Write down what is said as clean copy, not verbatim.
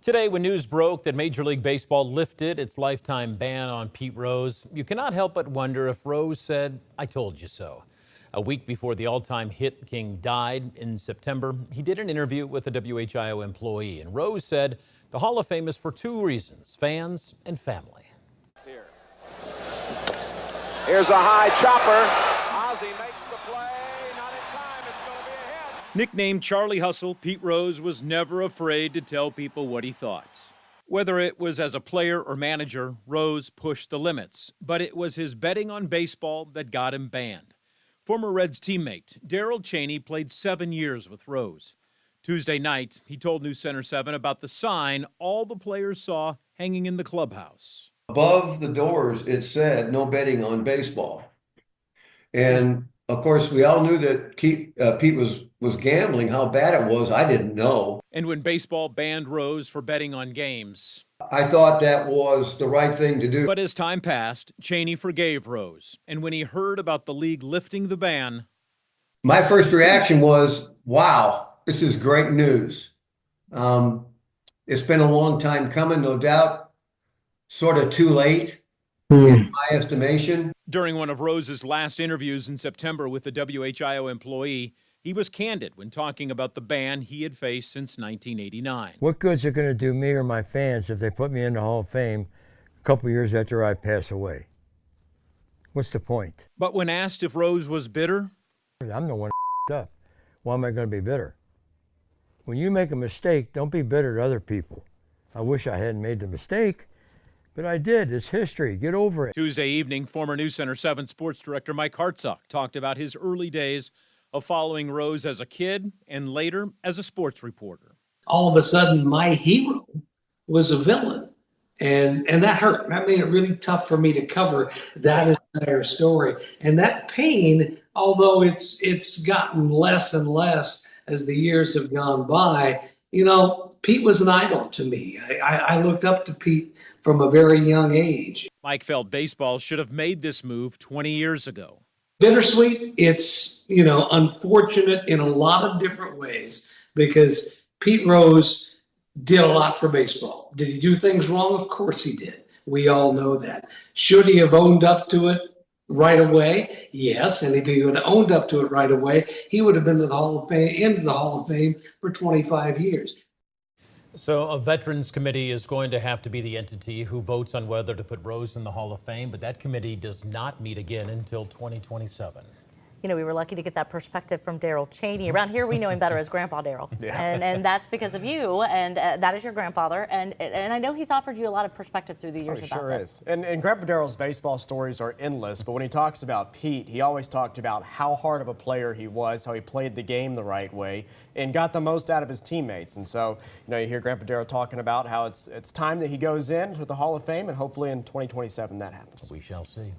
Today, when news broke that Major League Baseball lifted its lifetime ban on Pete Rose, you cannot help but wonder if Rose said, "I told you so." A week before the all-time hit king died in September, he did an interview with a WHIO employee, and Rose said the Hall of Fame is for two reasons: fans and family. Here's a high chopper. Ozzie makes the play. Not in time. It's going to be a hit. Nicknamed Charlie Hustle, Pete Rose was never afraid to tell people what he thought. Whether it was as a player or manager, Rose pushed the limits, but it was his betting on baseball that got him banned. Former Reds teammate Darrell Chaney played 7 years with Rose. Tuesday night, he told News Center 7 about the sign all the players saw hanging in the clubhouse. Above the doors, it said no betting on baseball. And of course, we all knew that Pete was gambling. How bad it was, I didn't know. And when baseball banned Rose for betting on games, I thought that was the right thing to do. but as time passed, Chaney forgave Rose. And when he heard about the league lifting the ban, My first reaction was, wow, this is great news. It's been a long time coming, no doubt. Sort of too late, in my estimation. during one of Rose's last interviews in September with a WHIO employee, he was candid when talking about the ban he had faced since 1989. What good's it going to do me or my fans if they put me in the Hall of Fame a couple years after I pass away? What's the point? But when asked if Rose was bitter, I'm the one up. Why am I going to be bitter? When you make a mistake, don't be bitter to other people. I wish I hadn't made the mistake, but I did. It's history. Get over it. Tuesday evening, former News Center 7 sports director Mike Hartsock talked about his early days of following Rose as a kid and later as a sports reporter. All of a sudden, my hero was a villain. And that hurt. That made it really tough for me to cover that entire story. And that pain, although it's gotten less and less as the years have gone by, Pete was an idol to me. I looked up to Pete from a very young age. Mike felt baseball should have made this move 20 years ago. Bittersweet. It's, unfortunate in a lot of different ways because Pete Rose did a lot for baseball. Did he do things wrong? Of course he did. We all know that. Should he have owned up to it right away? Yes. And if he would have owned up to it right away, he would have been into the Hall of Fame for 25 years. So a Veterans Committee is going to have to be the entity who votes on whether to put Rose in the Hall of Fame, but that committee does not meet again until 2027. We were lucky to get that perspective from Darrell Chaney. Around here, we know him better as Grandpa Darrell. Yeah. And that's because of you, and that is your grandfather. And I know he's offered you a lot of perspective through the years about sure this. is. And Grandpa Darrell's baseball stories are endless, but when he talks about Pete, he always talked about how hard of a player he was, how he played the game the right way, and got the most out of his teammates. And so, you hear Grandpa Darrell talking about how it's time that he goes in to the Hall of Fame, and hopefully in 2027 that happens. We shall see.